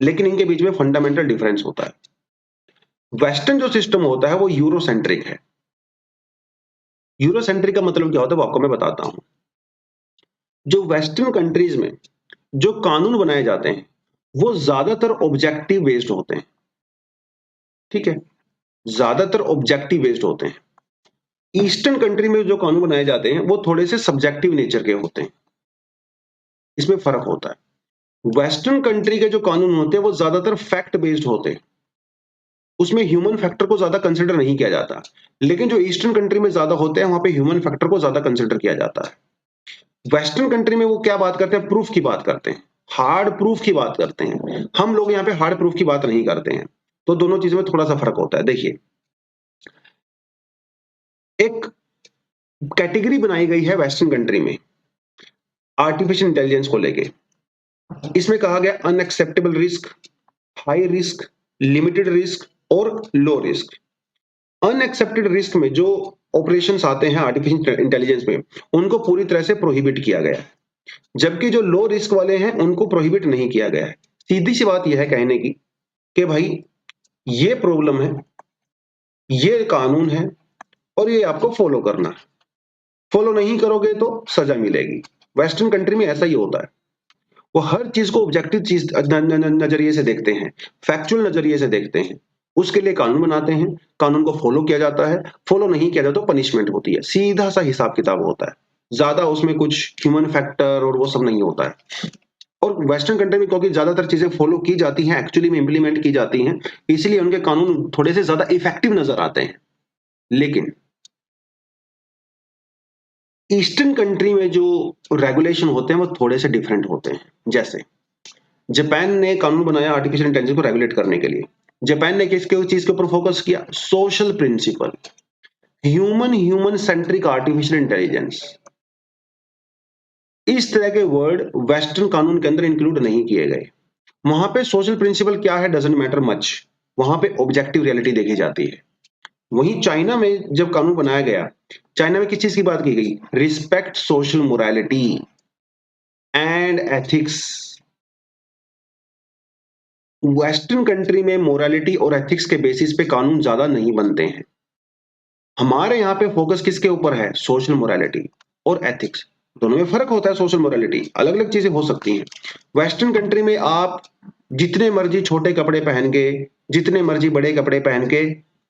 लेकिन इनके बीच में फंडामेंटल डिफरेंस होता है। वेस्टर्न जो सिस्टम होता है वो यूरोसेंट्रिक है। यूरोसेंट्रिक का मतलब क्या होता है वो आपको मैं बताता हूं। जो वेस्टर्न कंट्रीज में जो कानून बनाए जाते हैं वो ज्यादातर ऑब्जेक्टिव बेस्ड होते हैं, ठीक है, ज्यादातर ऑब्जेक्टिव बेस्ड होते हैं। ईस्टर्न कंट्री में जो कानून बनाए जाते हैं वो थोड़े से सब्जेक्टिव नेचर के होते हैं, इसमें फर्क होता है। वेस्टर्न कंट्री के जो कानून होते हैं वो ज्यादातर फैक्ट बेस्ड होते हैं, उसमें ह्यूमन फैक्टर को ज्यादा कंसिडर नहीं किया जाता। लेकिन जो ईस्टर्न कंट्री में ज्यादा होते हैं वहां पे ह्यूमन फैक्टर को ज्यादा कंसिडर किया जाता है। वेस्टर्न कंट्री में वो क्या बात करते हैं? प्रूफ की बात करते हैं, हार्ड प्रूफ की बात करते हैं। हम लोग यहाँ पे हार्ड प्रूफ की बात नहीं करते हैं। तो दोनों चीजों में थोड़ा सा फर्क होता है। देखिए, एक कैटेगरी बनाई गई है वेस्टर्न कंट्री में आर्टिफिशियल इंटेलिजेंस को लेके। इसमें कहा गया unacceptable risk, high risk, limited risk और लो रिस्क। अनएक्सेप्टेड रिस्क में जो ऑपरेशंस आते हैं आर्टिफिशियल इंटेलिजेंस में उनको पूरी तरह से प्रोहिबिट किया गया है, जबकि जो लो रिस्क वाले हैं उनको प्रोहिबिट नहीं किया गया है। सीधी सी बात यह है कहने की कि भाई ये प्रॉब्लम है, ये कानून है और ये आपको फॉलो करना है, फॉलो नहीं करोगे तो सजा मिलेगी। वेस्टर्न कंट्री में ऐसा ही होता है, वो हर चीज को ऑब्जेक्टिव चीज नजरिए से देखते हैं, फैक्चुअल नजरिए से देखते हैं, उसके लिए कानून बनाते हैं, कानून को फॉलो किया जाता है, फॉलो नहीं किया जाता तो पनिशमेंट होती है। सीधा सा हिसाब किताब होता है, ज्यादा उसमें कुछ ह्यूमन फैक्टर और वो सब नहीं होता है। और वेस्टर्न कंट्री में क्योंकि ज्यादातर चीजें फॉलो की जाती हैं, एक्चुअली में इंप्लीमेंट की जाती हैं, इसलिए उनके कानून थोड़े से ज्यादा इफेक्टिव नजर आते हैं। लेकिन ईस्टर्न कंट्री में जो रेगुलेशन होते हैं वो थोड़े से डिफरेंट होते हैं। जैसे जापान ने कानून बनाया आर्टिफिशियल इंटेलिजेंस को रेगुलेट करने के लिए। जापान ने किसके चीज के ऊपर फोकस किया? Social principal, human human centric artificial intelligence. इस तरह के वर्ड वेस्टर्न कानून के अंदर इंक्लूड नहीं किए गए। वहां पे सोशल प्रिंसिपल क्या है डजंट मैटर मच, वहां पे ऑब्जेक्टिव रियलिटी देखी जाती है। वहीं चाइना में जब कानून बनाया गया, चाइना में किस चीज की बात की गई? Respect social morality and ethics. Western country में मोरालिटी और एथिक्स के बेसिस पे कानून ज्यादा नहीं बनते हैं। हमारे यहाँ पे फोकस किसके ऊपर है? सोशल मोरालिटी और एथिक्स। दोनों में फर्क होता है। सोशल मोरालिटी अलग अलग चीजें हो सकती हैं। वेस्टर्न कंट्री में आप जितने मर्जी छोटे कपड़े पहन के, जितने मर्जी बड़े कपड़े पहन के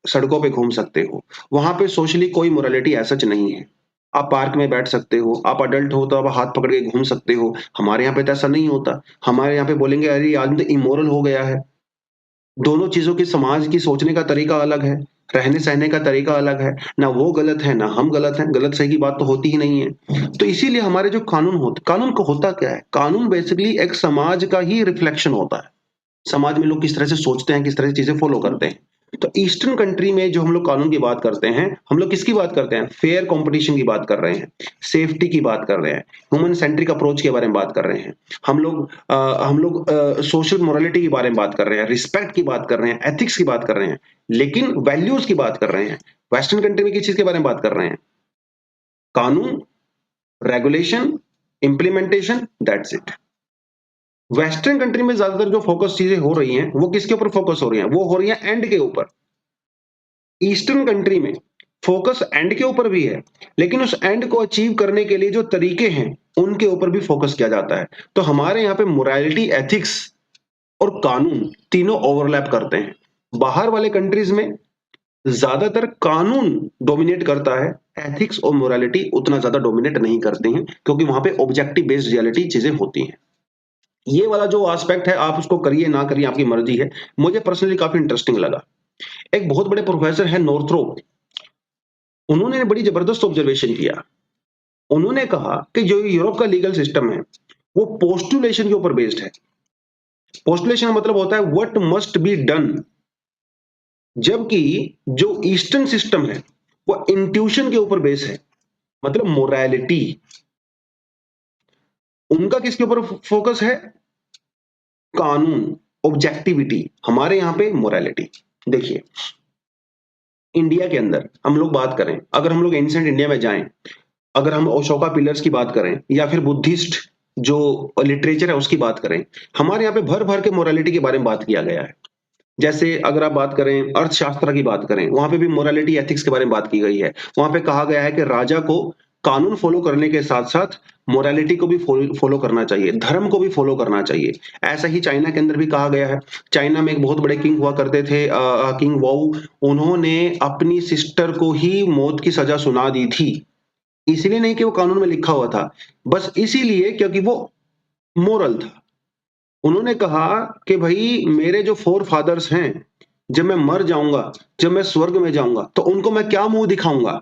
सड़कों पे घूम सकते हो। वहां पे सोशली कोई मोरालिटी ऐसा नहीं है। आप पार्क में बैठ सकते हो, आप अडल्ट हो तो आप हाथ पकड़ के घूम सकते हो। हमारे यहाँ पे तो ऐसा नहीं होता। हमारे यहाँ पे बोलेंगे अरे ये आदमी तो इमोरल हो गया है। दोनों चीजों की समाज की सोचने का तरीका अलग है, रहने सहने का तरीका अलग है, ना वो गलत है ना हम गलत हैं, गलत सही की बात तो होती ही नहीं है। तो इसीलिए हमारे जो कानून को होता क्या है, कानून बेसिकली एक समाज का ही रिफ्लेक्शन होता है, समाज में लोग किस तरह से सोचते हैं, किस तरह से चीजें फॉलो करते हैं। तो ईस्टर्न कंट्री में जो हम लोग कानून की बात करते हैं, हम लोग किसकी बात करते हैं, फेयर कंपटीशन की बात कर रहे हैं, सेफ्टी की बात कर रहे हैं, ह्यूमन सेंट्रिक अप्रोच के बारे में बात कर रहे हैं, हम लोग सोशल मोरालिटी के बारे में बात कर रहे हैं, रिस्पेक्ट की बात कर रहे हैं, एथिक्स की बात कर रहे हैं, लेकिन वैल्यूज की बात कर रहे हैं। वेस्टर्न कंट्री में किस चीज के बारे में बात कर रहे हैं, कानून, regulation, implementation, that's it. Western country में ज्यादातर जो फोकस चीजें हो रही हैं वो किसके ऊपर फोकस हो रही हैं, वो हो रही हैं एंड के ऊपर। ईस्टर्न कंट्री में फोकस एंड के ऊपर भी है, लेकिन उस एंड को अचीव करने के लिए जो तरीके हैं उनके ऊपर भी फोकस किया जाता है। तो हमारे यहाँ पे मोरालिटी, एथिक्स और कानून तीनों ओवरलैप करते हैं। बाहर वाले कंट्रीज में ज्यादातर कानून डोमिनेट करता है, एथिक्स और मोरालिटी उतना ज्यादा डोमिनेट नहीं करते हैं, क्योंकि वहां पे ऑब्जेक्टिव बेस्ड रियलिटी चीजें होती हैं। ये वाला जो एस्पेक्ट है आप उसको करिए ना करिए आपकी मर्जी है, मुझे पर्सनली काफी इंटरेस्टिंग लगा। एक बहुत बड़े प्रोफेसर है नॉर्थरोप, उन्होंने बड़ी जबरदस्त ऑब्जर्वेशन किया। उन्होंने कहा कि जो यूरोप का लीगल सिस्टम है वो पोस्टुलेशन के ऊपर बेस्ड है। पोस्टुलेशन का मतलब होता है व्हाट मस्ट बी डन, जबकि जो ईस्टर्न सिस्टम है वो इंट्यूशन के ऊपर बेस्ड है, मतलब मोरालिटी। उनका किसके ऊपर फोकस है, कानून, ऑब्जेक्टिविटी। हमारे यहाँ पे मोरालिटी। देखिए इंडिया के अंदर हम लोग बात करें, अगर हम लोग एंशिएंट इंडिया में जाएं, अगर हम अशोका पिलर्स की बात करें या फिर बुद्धिस्ट जो लिटरेचर है उसकी बात करें, हमारे यहाँ पे भर भर के मोरालिटी के बारे में बात किया गया है। जैसे अगर आप बात करें अर्थशास्त्र की बात करें, वहां पे भी मोरालिटी एथिक्स के बारे में बात की गई है। वहां पे कहा गया है कि राजा को कानून फॉलो करने के साथ साथ मोरालिटी को भी फॉलो करना चाहिए, धर्म को भी फॉलो करना चाहिए। ऐसा ही चाइना के अंदर भी कहा गया है। चाइना में एक बहुत बड़े किंग हुआ करते थे, किंग वाऊ। उन्होंने अपनी सिस्टर को ही मौत की सजा सुना दी थी, इसलिए नहीं कि वो कानून में लिखा हुआ था, बस इसीलिए क्योंकि वो मोरल था। उन्होंने कहा कि भाई मेरे जो फोर फादर्स हैं, जब मैं मर जाऊंगा, जब मैं स्वर्ग में जाऊंगा तो उनको मैं क्या मुंह दिखाऊंगा।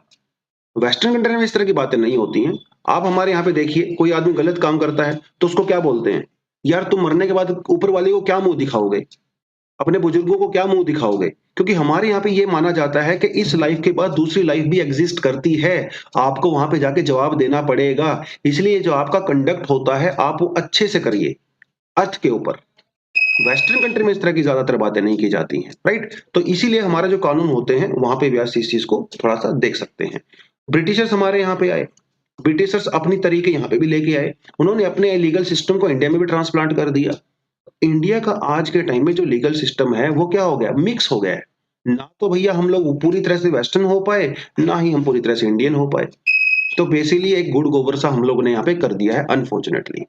वेस्टर्न कंट्री में इस तरह की बातें नहीं होती हैं। आप हमारे यहाँ पे देखिए, कोई आदमी गलत काम करता है तो उसको क्या बोलते हैं, यार तुम मरने के बाद ऊपर वाले को क्या मुंह दिखाओगे, अपने बुजुर्गों को क्या मुंह दिखाओगे। क्योंकि हमारे यहाँ पे ये माना जाता है कि इस लाइफ के बाद दूसरी लाइफ भी एग्जिस्ट करती है, आपको वहां पे जाके जवाब देना पड़ेगा। इसलिए जो आपका कंडक्ट होता है आप वो अच्छे से करिए, अर्थ के ऊपर। वेस्टर्न कंट्री में इस तरह की ज्यादातर बातें नहीं की जाती हैं, राइट। तो इसीलिए हमारे जो कानून होते हैं वहां पे भी आप इस चीज को थोड़ा सा देख सकते हैं। ब्रिटिशर्स हमारे यहाँ पे आए, ब्रिटिशर्स अपनी तरीके यहाँ पे भी लेके आए, उन्होंने अपने लीगल सिस्टम को इंडिया में भी ट्रांसप्लांट कर दिया। इंडिया का आज के टाइम में जो लीगल सिस्टम है वो क्या हो गया, मिक्स हो गया है। ना तो भैया हम लोग पूरी तरह से वेस्टर्न हो पाए, ना ही हम पूरी तरह से इंडियन हो पाए। तो बेसिकली एक गुड़ गोबर सा हम लोगों ने यहाँ पे कर दिया है, अनफॉर्चुनेटली।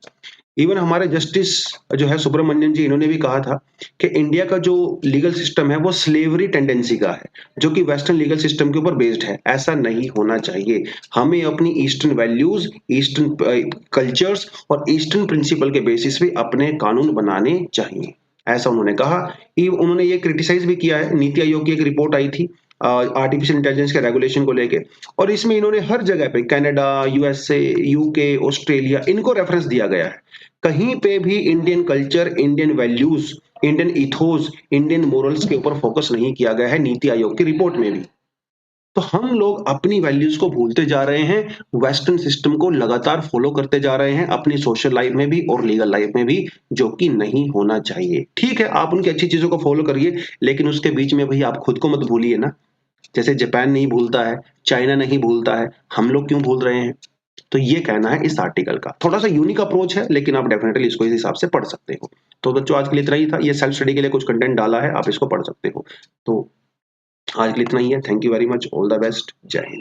इवन हमारे जस्टिस जो है सुब्रमण्यन जी, इन्होंने भी कहा था कि इंडिया का जो लीगल सिस्टम है वो स्लेवरी टेंडेंसी का है, जो कि वेस्टर्न लीगल सिस्टम के ऊपर बेस्ड है। ऐसा नहीं होना चाहिए। हमें अपनी ईस्टर्न वैल्यूज, ईस्टर्न कल्चर्स और ईस्टर्न प्रिंसिपल के बेसिस पे अपने कानून बनाने चाहिए, ऐसा उन्होंने कहा। उन्होंने ये क्रिटिसाइज भी किया है, नीति आयोग की एक रिपोर्ट आई थी आर्टिफिशियल इंटेलिजेंस के रेगुलेशन को लेके, और इसमें इन्होंने हर जगह पे कनाडा, यूएसए, यूके, ऑस्ट्रेलिया, इनको रेफरेंस दिया गया है। कहीं पे भी Indian culture, Indian values, Indian ethos, Indian morals के ऊपर फोकस नहीं किया गया है नीति आयोग की रिपोर्ट में भी। तो हम लोग अपनी वैल्यूज को भूलते जा रहे हैं, वेस्टर्न सिस्टम को लगातार फॉलो करते जा रहे हैं अपनी सोशल लाइफ में भी और लीगल लाइफ में भी, जो कि नहीं होना चाहिए। ठीक है, आप उनकी अच्छी चीजों को फॉलो करिए, लेकिन उसके बीच में भाई आप खुद को मत भूलिए ना। जैसे जापान नहीं भूलता है, चाइना नहीं भूलता है, हम लोग क्यों भूल रहे हैं। तो ये कहना है इस आर्टिकल का। थोड़ा सा यूनिक अप्रोच है, लेकिन आप डेफिनेटली इसको इस हिसाब से पढ़ सकते हो। तो बच्चों आज के लिए इतना ही था, ये सेल्फ स्टडी के लिए कुछ कंटेंट डाला है, आप इसको पढ़ सकते हो। तो आज के लिए इतना ही है। Thank you very much, all the best, जय हिंद।